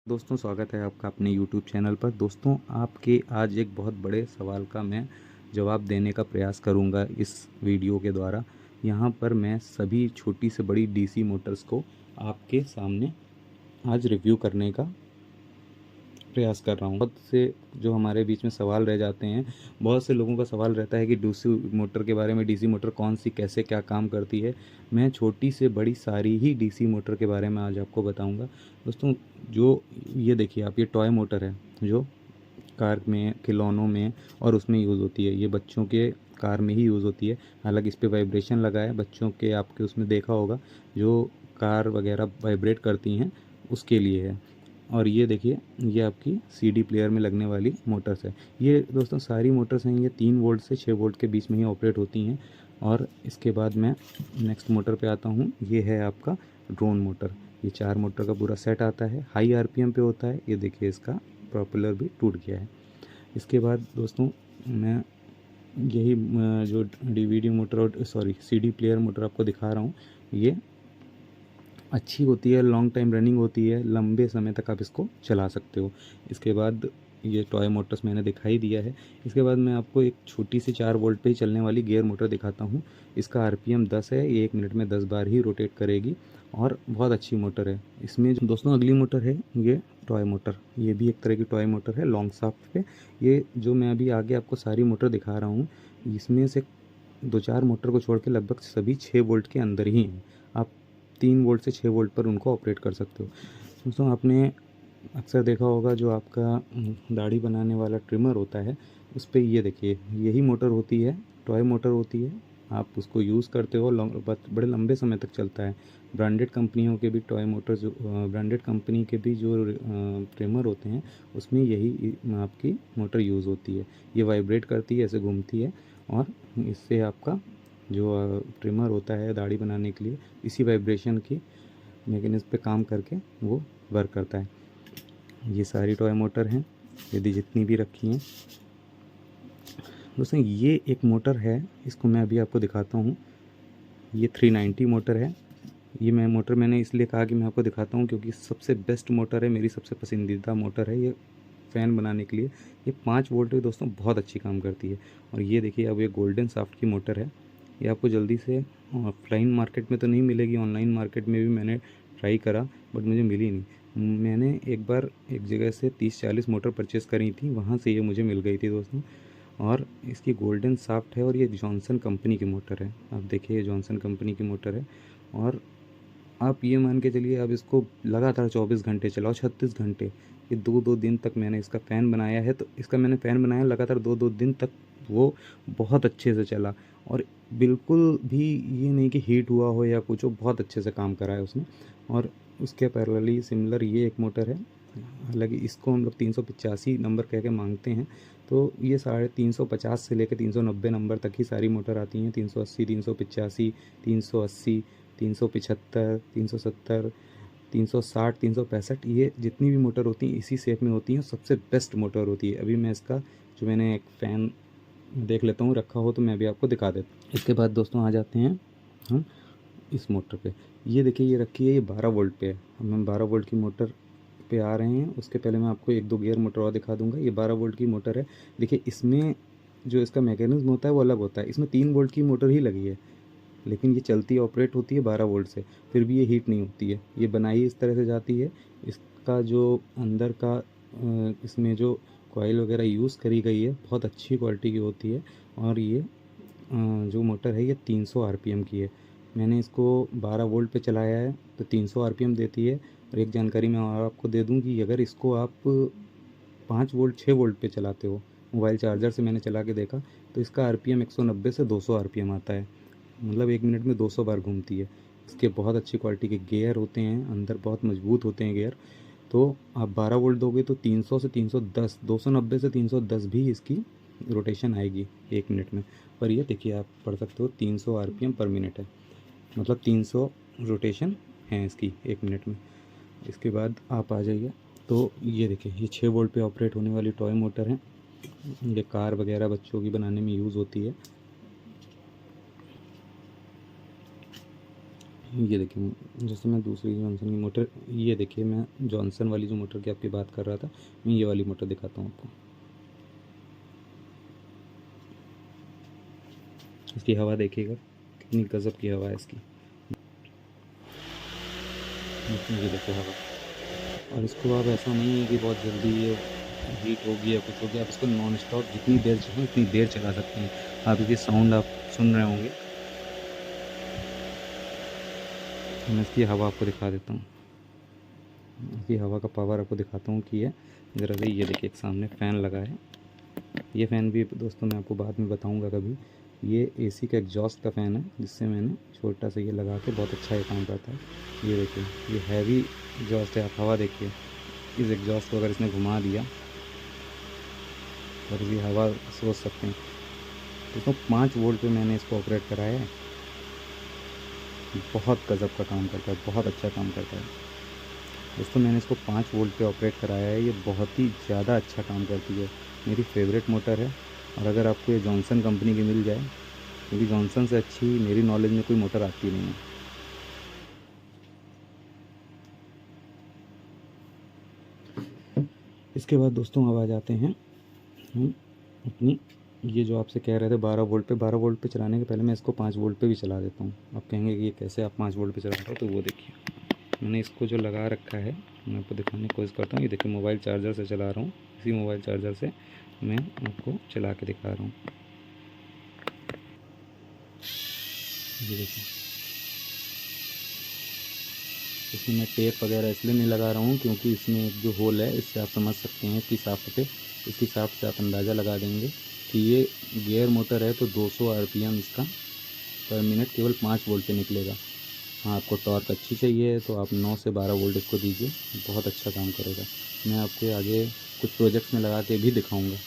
दोस्तों स्वागत है आपका अपने YouTube चैनल पर। दोस्तों आपके आज एक बहुत बड़े सवाल का मैं जवाब देने का प्रयास करूंगा इस वीडियो के द्वारा। यहां पर मैं सभी छोटी से बड़ी DC मोटर्स को आपके सामने आज रिव्यू करने का प्रयास कर रहा हूँ। बहुत से जो हमारे बीच में सवाल रह जाते हैं, बहुत से लोगों का सवाल रहता है कि डीसी मोटर के बारे में, डीसी मोटर कौन सी कैसे क्या काम करती है। मैं छोटी से बड़ी सारी ही डीसी मोटर के बारे में आज आपको बताऊंगा। दोस्तों जो ये देखिए आप, ये टॉय मोटर है जो कार में, खिलौनों में और उसमें यूज़ होती है। ये बच्चों के कार में ही यूज़ होती है। हालांकि इस पर वाइब्रेशन लगा है, बच्चों के आपके उसमें देखा होगा जो कार वगैरह वाइब्रेट करती हैं उसके लिए है। और ये देखिए, ये आपकी सीडी प्लेयर में लगने वाली मोटर्स है। ये दोस्तों सारी मोटर्स हैं, ये 3 वोल्ट से 6 वोल्ट के बीच में ही ऑपरेट होती हैं। और इसके बाद मैं नेक्स्ट मोटर पे आता हूँ। ये है आपका ड्रोन मोटर। ये 4 मोटर का पूरा सेट आता है, हाई आरपीएम पे होता है। ये देखिए इसका प्रोपेलर भी टूट गया है। इसके बाद दोस्तों मैं यही जो डीवीडी मोटर और सीडी प्लेयर मोटर आपको दिखा रहा हूँ, ये अच्छी होती है, लॉन्ग टाइम रनिंग होती है, लंबे समय तक आप इसको चला सकते हो। इसके बाद ये टॉय मोटर्स मैंने दिखाई दिया है। इसके बाद मैं आपको एक छोटी सी 4 वोल्ट पे ही चलने वाली गियर मोटर दिखाता हूँ। इसका आरपीएम 10 है, ये 1 मिनट में 10 बार ही रोटेट करेगी और बहुत अच्छी मोटर है। इसमें जो दोस्तों अगली मोटर है, ये टॉय मोटर, ये भी एक तरह की टॉय मोटर है लॉन्ग शाफ्ट पे। ये जो मैं अभी आगे आपको सारी मोटर दिखा रहा हूँ, इसमें से 2-4 मोटर को छोड़ के लगभग सभी 6 वोल्ट के अंदर ही हैं। आप 3 वोल्ट से 6 वोल्ट पर उनको ऑपरेट कर सकते हो। दोस्तों आपने अक्सर देखा होगा जो आपका दाढ़ी बनाने वाला ट्रिमर होता है, उस पे ये देखिए यही मोटर होती है, टॉय मोटर होती है। आप उसको यूज़ करते हो, बड़े लंबे समय तक चलता है। ब्रांडेड कंपनियों के भी टॉय मोटर, जो ब्रांडेड कंपनी के भी जो ट्रिमर होते हैं, उसमें यही आपकी मोटर यूज़ होती है। ये वाइब्रेट करती है, ऐसे घूमती है और इससे आपका जो ट्रिमर होता है दाढ़ी बनाने के लिए, इसी वाइब्रेशन की मैकेनिज़्म पे काम करके वो वर्क करता है। ये सारी टॉय मोटर हैं, यदि जितनी भी रखी हैं। दोस्तों ये एक मोटर है, इसको मैं अभी आपको दिखाता हूँ। ये 390 मोटर है। ये मैंने इसलिए कहा कि मैं आपको दिखाता हूँ क्योंकि सबसे बेस्ट मोटर है, मेरी सबसे पसंदीदा मोटर है ये फ़ैन बनाने के लिए। ये 5 वोल्ट पे दोस्तों बहुत अच्छी काम करती है। और ये देखिए, अब ये गोल्डन शाफ्ट की मोटर है। ये आपको जल्दी से ऑफलाइन मार्केट में तो नहीं मिलेगी, ऑनलाइन मार्केट में भी मैंने ट्राई करा बट मुझे मिली नहीं। मैंने एक बार एक जगह से 30-40 मोटर परचेज़ करी थी, वहाँ से ये मुझे मिल गई थी दोस्तों। और इसकी गोल्डन शाफ्ट है और ये जॉनसन कंपनी की मोटर है। आप देखिए, ये जॉनसन कंपनी की मोटर है। और आप ये मान के चलिए, आप इसको लगातार 24 घंटे चलाओ, 36 घंटे। ये 2-2 दिन तक मैंने इसका फ़ैन बनाया है, तो इसका मैंने फ़ैन बनाया लगातार 2-2 दिन तक, वो बहुत अच्छे से चला। और बिल्कुल भी ये नहीं कि हीट हुआ हो या कुछ हो, बहुत अच्छे से काम करा है उसने। और उसके पैरेलली सिमिलर ये एक मोटर है। हालांकि इसको हम लोग 385 नंबर कह के मांगते हैं, तो ये 350 से लेकर 390 नंबर तक ही सारी मोटर आती हैं। 380, 385, 380, 375, 370, 360, 365, ये जितनी भी मोटर होती हैं इसी शेप में होती हैं। सबसे बेस्ट मोटर होती है। अभी मैं इसका जो मैंने एक फ़ैन देख लेता हूँ, रखा हो तो मैं भी आपको दिखा देता हूँ। इसके बाद दोस्तों आ जाते हैं हम इस मोटर पे। ये देखिए, ये रखी है, ये 12 वोल्ट पे है। हम 12 वोल्ट की मोटर पे आ रहे हैं। उसके पहले मैं आपको 1-2 गियर मोटर और दिखा दूंगा। ये 12 वोल्ट की मोटर है। देखिए इसमें जो इसका मैकेनिज्म होता है वो अलग होता है। इसमें 3 वोल्ट की मोटर ही लगी है, लेकिन ये चलती ऑपरेट होती है 12 वोल्ट से, फिर भी ये हीट नहीं होती है। ये बनाई इस तरह से जाती है। इसका जो अंदर का इसमें जो कॉइल वगैरह यूज़ करी गई है, बहुत अच्छी क्वालिटी की होती है। और ये जो मोटर है ये 300 आरपीएम की है। मैंने इसको 12 वोल्ट पे चलाया है तो 300 आरपीएम देती है। और एक जानकारी मैं और आपको दे दूं कि अगर इसको आप 5 वोल्ट 6 वोल्ट पे चलाते हो, मोबाइल चार्जर से मैंने चला के देखा, तो इसका आरपीएम 190 से 200 आरपीएम आता है। मतलब 1 मिनट में 200 बार घूमती है। इसके बहुत अच्छी क्वालिटी के गियर होते हैं, अंदर बहुत मजबूत होते हैं गियर। तो आप 12 वोल्ट दोगे तो 300 से 310, 290 से 310 भी इसकी रोटेशन आएगी 1 मिनट में। पर ये देखिए, आप पढ़ सकते हो 300 आरपीएम पर मिनट है, मतलब 300 रोटेशन है इसकी 1 मिनट में। इसके बाद आप आ जाइए, तो ये देखिए, ये 6 वोल्ट पे ऑपरेट होने वाली टॉय मोटर है। ये कार वगैरह बच्चों की बनाने में यूज़ होती है। ये देखिए, जैसे मैं दूसरी जॉनसन की मोटर, ये देखिए मैं जॉनसन वाली जो मोटर की आपकी बात कर रहा था, मैं ये वाली मोटर दिखाता हूँ आपको। इसकी हवा देखिएगा कितनी गज़ब की हवा है इसकी। ये देखिए हवा। और इसको आप ऐसा नहीं है कि बहुत जल्दी ये हीट होगी या कुछ होगी, आप इसको नॉन स्टॉप जितनी देर चाहें उतनी देर चला सकते हैं। आप इसकी साउंड आप सुन रहे होंगे। मैं इसकी हवा आपको दिखा देता हूँ। इसकी हवा का पावर आपको दिखाता हूँ कि ये ज़रा से, ये देखिए एक सामने फ़ैन लगा है। ये फ़ैन भी दोस्तों मैं आपको बाद में बताऊँगा कभी। ये एसी का एग्जॉस्ट का फ़ैन है, जिससे मैंने छोटा सा ये लगा के बहुत अच्छा ये काम करता है। ये देखिए, ये हैवी एग्जॉस्ट है। आप हवा देखिए, इस एग्जॉस्ट को अगर इसने घुमा दिया और इसकी हवा सोच सकते हैं दोस्तों। 5 वोल्ट पे मैंने इसको ऑपरेट कराया है। बहुत गज़ब का काम करता है, बहुत अच्छा काम करता है दोस्तों। मैंने इसको 5 वोल्ट पे ऑपरेट कराया है। ये बहुत ही ज़्यादा अच्छा काम करती है, मेरी फेवरेट मोटर है। और अगर आपको ये जॉनसन कंपनी की मिल जाए, क्योंकि जॉनसन से अच्छी मेरी नॉलेज में कोई मोटर आती नहीं है। इसके बाद दोस्तों अब आ जाते हैं हम अपनी, ये जो आपसे कह रहे थे 12 वोल्ट पे, 12 वोल्ट पे चलाने के पहले मैं इसको 5 वोल्ट पे भी चला देता हूँ। आप कहेंगे कि ये कैसे आप 5 वोल्ट पे चला रहे हो, तो वो देखिए मैंने इसको जो लगा रखा है, मैं आपको दिखाने की कोशिश करता हूँ। ये देखिए मोबाइल चार्जर से चला रहा हूँ, इसी मोबाइल चार्जर से मैं आपको चला के दिखा रहा हूँ। ये देखिए, इसमें मैं टेप वगैरह इसलिए नहीं लगा रहा हूँ क्योंकि इसमें एक जो होल है, इससे आप समझ सकते हैं इसकी साफ पे, इसकी साफ से आप अंदाज़ा लगा देंगे कि ये गियर मोटर है। तो 200 आरपीएम इसका पर मिनट केवल 5 वोल्ट पे निकलेगा। हाँ, आपको टॉर्क अच्छी चाहिए तो आप 9 से 12 वोल्ट इसको दीजिए, बहुत अच्छा काम करेगा। मैं आपको आगे कुछ प्रोजेक्ट्स में लगा के भी दिखाऊंगा।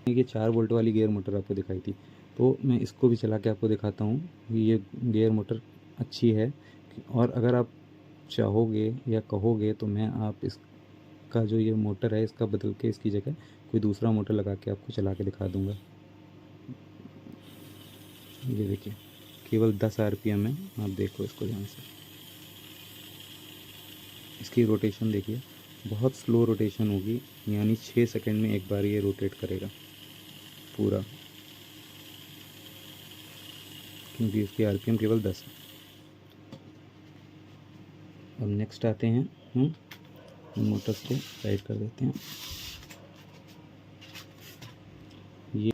ये 4 वोल्ट वाली गियर मोटर आपको दिखाई थी, तो मैं इसको भी चला के आपको दिखाता हूँ। ये गियर मोटर अच्छी है, और अगर आप चाहोगे या कहोगे तो मैं आप इसका जो ये मोटर है इसका बदल के इसकी जगह कोई दूसरा मोटर लगा के आपको चला के दिखा दूँगा। ये देखिए केवल 10 आरपीएम है, आप देखो इसको ध्यान से। इसकी रोटेशन देखिए, बहुत स्लो रोटेशन होगी, यानी 6 सेकंड में एक बार ये रोटेट करेगा पूरा, क्योंकि इसकी आरपीएम केवल 10 है। अब नेक्स्ट आते हैं हम मोटर्स को साइड कर देते हैं। ये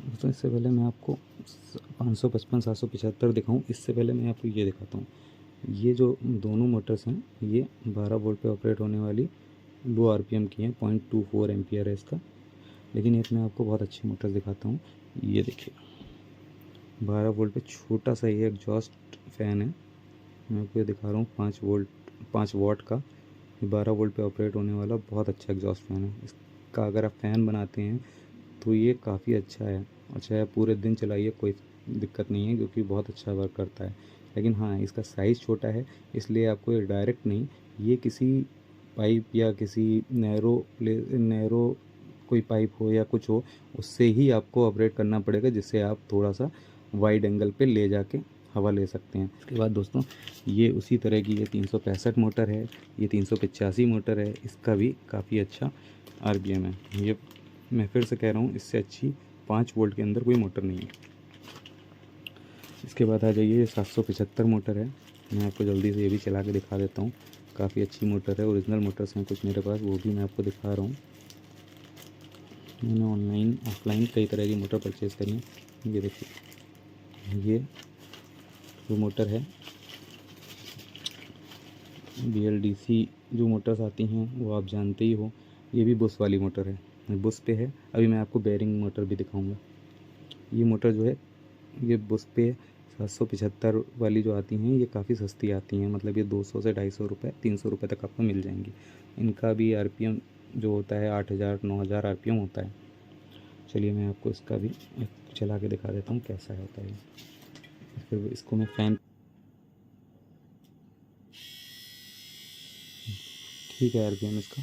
दोस्तों, इससे पहले मैं आपको 555 775 दिखाऊं, इससे पहले मैं आपको ये दिखाता हूँ। ये जो दोनों मोटर्स हैं, ये 12 वोल्ट पे ऑपरेट होने वाली लो आरपीएम की हैं, 0.24 एम्पियर है इसका। लेकिन एक मैं आपको बहुत अच्छी मोटर्स दिखाता हूँ। ये देखिए 12 वोल्ट पे छोटा सा ये एग्जॉस्ट फ़ैन है, मैं आपको ये दिखा रहा हूँ। 5 वाट का, ये 12 वोल्ट पे ऑपरेट होने वाला बहुत अच्छा एग्जॉस्ट फ़ैन है। इसका अगर आप फ़ैन बनाते हैं तो ये काफ़ी अच्छा है, और चाहे आप पूरे दिन चलाइए कोई दिक्कत नहीं है, क्योंकि बहुत अच्छा वर्क करता है। लेकिन हाँ, इसका साइज़ छोटा है, इसलिए आपको ये डायरेक्ट नहीं, ये किसी पाइप या किसी नैरो कोई पाइप हो या कुछ हो, उससे ही आपको ऑपरेट करना पड़ेगा, जिससे आप थोड़ा सा वाइड एंगल पे ले जाके हवा ले सकते हैं। इसके बाद दोस्तों, ये उसी तरह की ये 365 मोटर है, ये 385 मोटर है, इसका भी काफ़ी अच्छा आरपीएम है। ये मैं फिर से कह रहा हूँ, इससे अच्छी 5 वोल्ट के अंदर कोई मोटर नहीं है। इसके बाद आ जाइए, ये 775 मोटर है, मैं आपको जल्दी से ये भी चला के दिखा देता हूँ। काफ़ी अच्छी मोटर है, ओरिजिनल मोटर्स हैं कुछ मेरे पास, वो भी मैं आपको दिखा रहा हूँ। मैंने ऑनलाइन ऑफलाइन कई तरह की मोटर परचेज़ करी है। ये देखिए, ये जो मोटर है, BLDC जो मोटर्स आती हैं वो आप जानते ही हो। ये भी बुश वाली मोटर है, बुश पे है। अभी मैं आपको बेरिंग मोटर भी दिखाऊंगा। ये मोटर जो है, ये बुश पे 775 वाली जो आती हैं, ये काफ़ी सस्ती आती हैं, मतलब ये 200 से 250 रुपये 300 रुपये तक आपको मिल जाएंगी। इनका भी आरपीएम जो होता है 8000 9000 आरपीएम होता है। चलिए मैं आपको इसका भी चला के दिखा देता हूँ कैसा होता है। फिर इसको मैं फ़ैन, ठीक है आरपीएम इसका।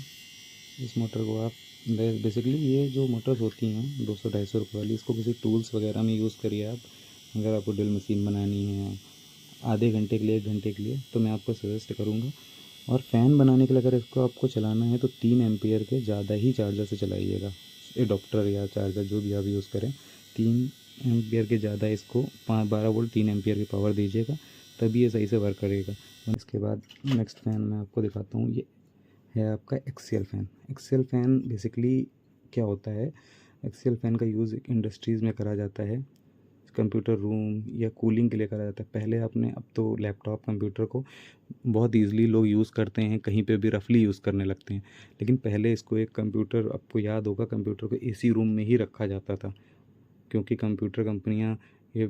इस मोटर को आप बेसिकली ये जो मोटर्स होती हैं 200-250 रुपये वाली, इसको किसी टूल्स वगैरह में यूज़ करिए आप। अगर आपको ड्रिल मशीन बनानी है आधे घंटे के लिए, 1 घंटे के लिए, तो मैं आपको सजेस्ट करूँगा। और फ़ैन बनाने के लिए अगर इसको आपको चलाना है तो 3 एम्पियर के ज़्यादा ही चार्जर से चलाइएगा। एडॉप्टर या चार्जर जो भी आप यूज़ करें, 3 एम्पियर के ज़्यादा इसको 12 वोल्ट 3 एम्पियर की पावर दीजिएगा, तभी ये सही से वर्क करेगा। इसके बाद नेक्स्ट फ़ैन मैं आपको दिखाता हूँ। ये है आपका axial fan. Axial fan basically क्या होता है, एक्सियल फ़ैन का यूज़ इंडस्ट्रीज़ में करा जाता है, कंप्यूटर रूम या कूलिंग के लिए करा जाता है। पहले आपने, अब तो लैपटॉप कंप्यूटर को बहुत ईज़िली लोग यूज़ करते हैं, कहीं पे भी रफली यूज़ करने लगते हैं। लेकिन पहले इसको एक कंप्यूटर, आपको याद होगा, कंप्यूटर को एसी रूम में ही रखा जाता था, क्योंकि कंप्यूटर कंपनियां ये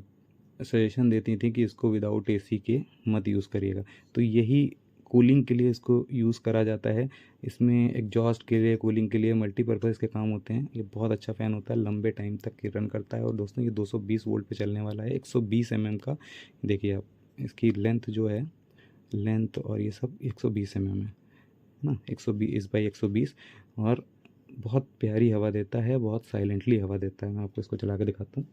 सजेशन देती थी कि इसको विदाउट एसी के मत यूज़ करिएगा। तो यही कूलिंग के लिए इसको यूज़ करा जाता है। इसमें एग्जॉस्ट के लिए, कूलिंग के लिए, मल्टीपर्पज़ के काम होते हैं। ये बहुत अच्छा फ़ैन होता है, लंबे टाइम तक ये रन करता है। और दोस्तों ये 220 वोल्ट पे चलने वाला है, 120 का। देखिए आप, इसकी लेंथ जो है, लेंथ और ये सब 120 है ना, 120 बाई 120। और बहुत प्यारी हवा देता है, बहुत साइलेंटली हवा देता है। मैं आपको इसको चला के दिखाता हूँ।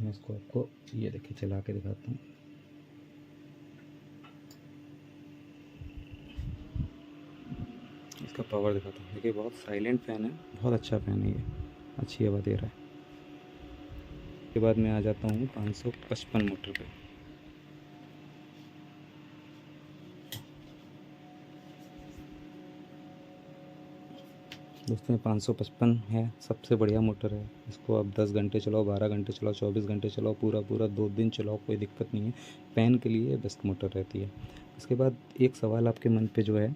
मैं इसको आपको ये देखिए चला के दिखाता हूँ। इसका पावर दिखाता हूँ। देखिए बहुत साइलेंट फ़ैन है, बहुत अच्छा फ़ैन है ये, अच्छी हवा दे रहा है। उसके बाद मैं आ जाता हूँ 555 मोटर पे। दोस्तों 555 है, सबसे बढ़िया मोटर है। इसको आप 10 घंटे चलाओ, 12 घंटे चलाओ, 24 घंटे चलाओ, पूरा 2 दिन चलाओ, कोई दिक्कत नहीं है। फ़ैन के लिए बेस्ट मोटर रहती है। इसके बाद एक सवाल आपके मन पे जो है,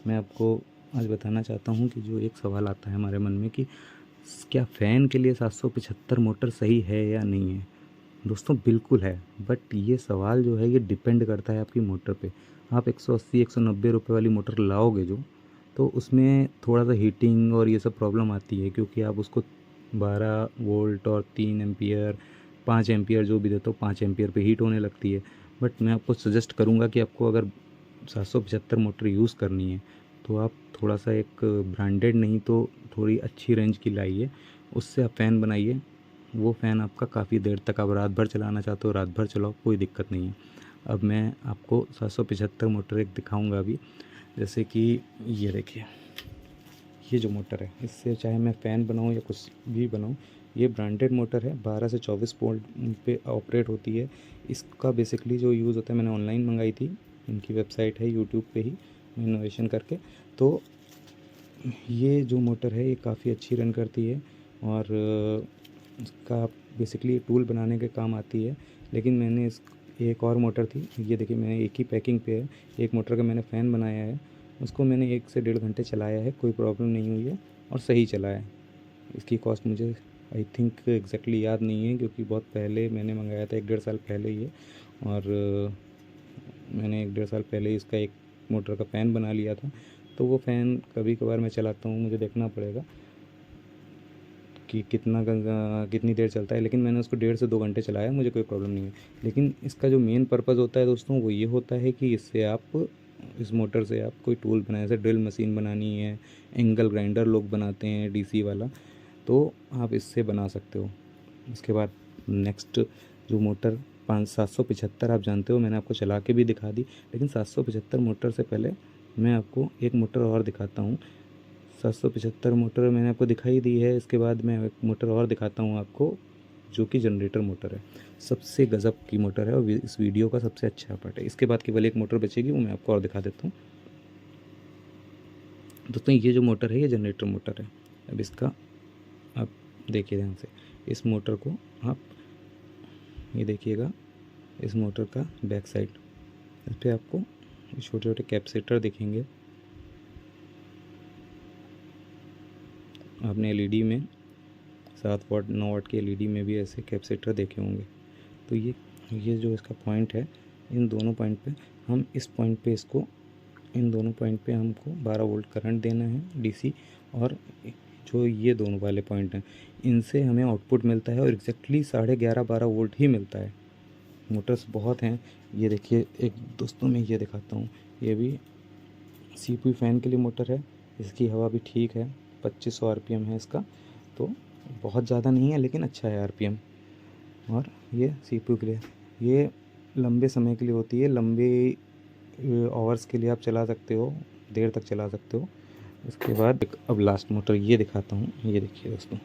मैं आपको आज बताना चाहता हूँ कि जो एक सवाल आता है हमारे मन में कि क्या फ़ैन के लिए 775 मोटर सही है या नहीं है। दोस्तों बिल्कुल है, बट ये सवाल जो है ये डिपेंड करता है आपकी मोटर पे। आप 180-190 रुपये वाली मोटर लाओगे जो, तो उसमें थोड़ा-सा हीटिंग और ये सब प्रॉब्लम आती है, क्योंकि आप उसको 12 वोल्ट और 3 एम्पियर, 5 एम्पियर जो भी देते हो, 5 एम्पियर पे हीट होने लगती है। बट मैं आपको सजेस्ट करूँगा कि आपको अगर 775 मोटर यूज़ करनी है, तो आप थोड़ा-सा एक ब्रांडेड नहीं तो थोड़ी अच्छी रेंज की लाइए, उससे आप फ़ैन बनाइए। वो फ़ैन आपका काफ़ी देर तक, आप रात भर चलाना चाहते हो रात भर चलाओ, कोई दिक्कत नहीं है। अब मैं आपको 775 मोटर एक दिखाऊँगा अभी। जैसे कि ये देखिए, ये जो मोटर है, इससे चाहे मैं फ़ैन बनाऊँ या कुछ भी बनाऊँ, ये ब्रांडेड मोटर है, 12 से 24 वोल्ट पे ऑपरेट होती है। इसका बेसिकली जो यूज़ होता है, मैंने ऑनलाइन मंगाई थी, इनकी वेबसाइट है यूट्यूब पे ही इनोवेशन करके। तो ये जो मोटर है ये काफ़ी अच्छी रन करती है, और इसका बेसिकली टूल बनाने के काम आती है। लेकिन मैंने इस, एक और मोटर थी, ये देखिए मैंने एक ही पैकिंग पे है, एक मोटर का मैंने फ़ैन बनाया है, उसको मैंने 1 से 1.5 घंटे चलाया है, कोई प्रॉब्लम नहीं हुई है और सही चला है। इसकी कॉस्ट मुझे आई थिंक एग्जैक्टली याद नहीं है, क्योंकि बहुत पहले मैंने मंगाया था, 1-1.5 साल पहले ही है। और मैंने 1-1.5 साल पहले ही इसका एक मोटर का फ़ैन बना लिया था। तो वो फ़ैन कभी कभार मैं चलाता हूँ, मुझे देखना पड़ेगा कि कितनी देर चलता है। लेकिन मैंने उसको 1.5 से 2 घंटे चलाया, मुझे कोई प्रॉब्लम नहीं है। लेकिन इसका जो मेन पर्पज़ होता है दोस्तों, वो ये होता है कि इससे आप, इस मोटर से आप कोई टूल बनाए, जैसे ड्रिल मशीन बनानी है, एंगल ग्राइंडर लोग बनाते हैं डीसी वाला, तो आप इससे बना सकते हो। उसके बाद नेक्स्ट जो मोटर 775 आप जानते हो, मैंने आपको चला के भी दिखा दी। लेकिन 775 मोटर से पहले मैं आपको एक मोटर और दिखाता हूँ। 775 मोटर मैंने आपको दिखाई दी है, इसके बाद मैं एक मोटर और दिखाता हूँ आपको, जो कि जनरेटर मोटर है। सबसे गज़ब की मोटर है और इस वीडियो का सबसे अच्छा पार्ट है। इसके बाद केवल एक मोटर बचेगी, वो मैं आपको और दिखा देता हूँ। दोस्तों ये जो मोटर है ये जनरेटर मोटर है। अब इसका आप देखिए ध्यान से, इस मोटर को आप ये देखिएगा, इस मोटर का बैक साइड, इस पर आपको छोटे छोटे कैपेसिटर दिखेंगे। आपने एलईडी में 7 वाट 9 वाट की एलईडी में भी ऐसे कैपेसिटर देखे होंगे। तो ये जो इसका पॉइंट है, इन दोनों पॉइंट पे हम इस पॉइंट पे इसको, इन दोनों पॉइंट पे हमको 12 वोल्ट करंट देना है डीसी। और जो ये दोनों वाले पॉइंट हैं, इनसे हमें आउटपुट मिलता है और एग्जैक्टली 11.5-12 वोल्ट ही मिलता है। मोटर्स बहुत हैं। ये देखिए, एक दोस्तों में ये दिखाता हूँ, ये भी सीपी फ़ैन के लिए मोटर है। इसकी हवा भी ठीक है, 2500 आरपीएम है इसका, तो बहुत ज़्यादा नहीं है लेकिन अच्छा है आरपीएम। और ये सीपीयू के लिए, ये लंबे समय के लिए होती है, लंबे आवर्स के लिए आप चला सकते हो, देर तक चला सकते हो। इसके बाद अब लास्ट मोटर ये दिखाता हूँ। ये देखिए दोस्तों,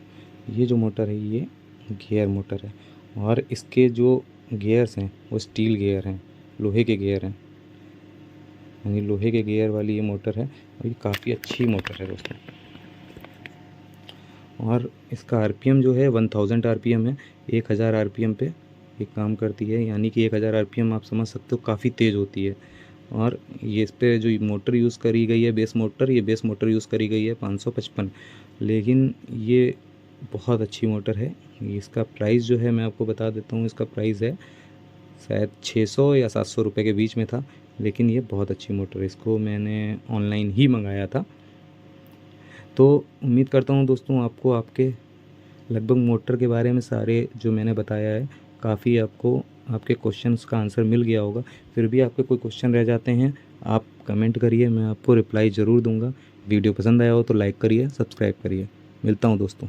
ये जो मोटर है ये गियर मोटर है, और इसके जो गियर्स हैं वो स्टील गियर हैं, लोहे के गियर हैं, यानी लोहे के गियर वाली ये मोटर है, और ये काफ़ी अच्छी मोटर है दोस्तों। और इसका आरपीएम जो है 1000 आरपीएम है, 1000 आरपीएम पे ये काम करती है, यानी कि 1000 आरपीएम आप समझ सकते हो काफ़ी तेज़ होती है। और ये इस पे जो मोटर यूज़ करी गई है, बेस मोटर, ये बेस मोटर यूज़ करी गई है 555, लेकिन ये बहुत अच्छी मोटर है। इसका प्राइस जो है मैं आपको बता देता हूँ, इसका प्राइस है शायद 600 या 700 रुपये के बीच में था, लेकिन ये बहुत अच्छी मोटर है। इसको मैंने ऑनलाइन ही मंगाया था। तो उम्मीद करता हूँ दोस्तों आपको आपके लगभग मोटर के बारे में सारे जो मैंने बताया है, काफ़ी आपको आपके क्वेश्चंस का आंसर मिल गया होगा। फिर भी आपके कोई क्वेश्चन रह जाते हैं, आप कमेंट करिए, मैं आपको रिप्लाई ज़रूर दूंगा। वीडियो पसंद आया हो तो लाइक करिए, सब्सक्राइब करिए। मिलता हूँ दोस्तों।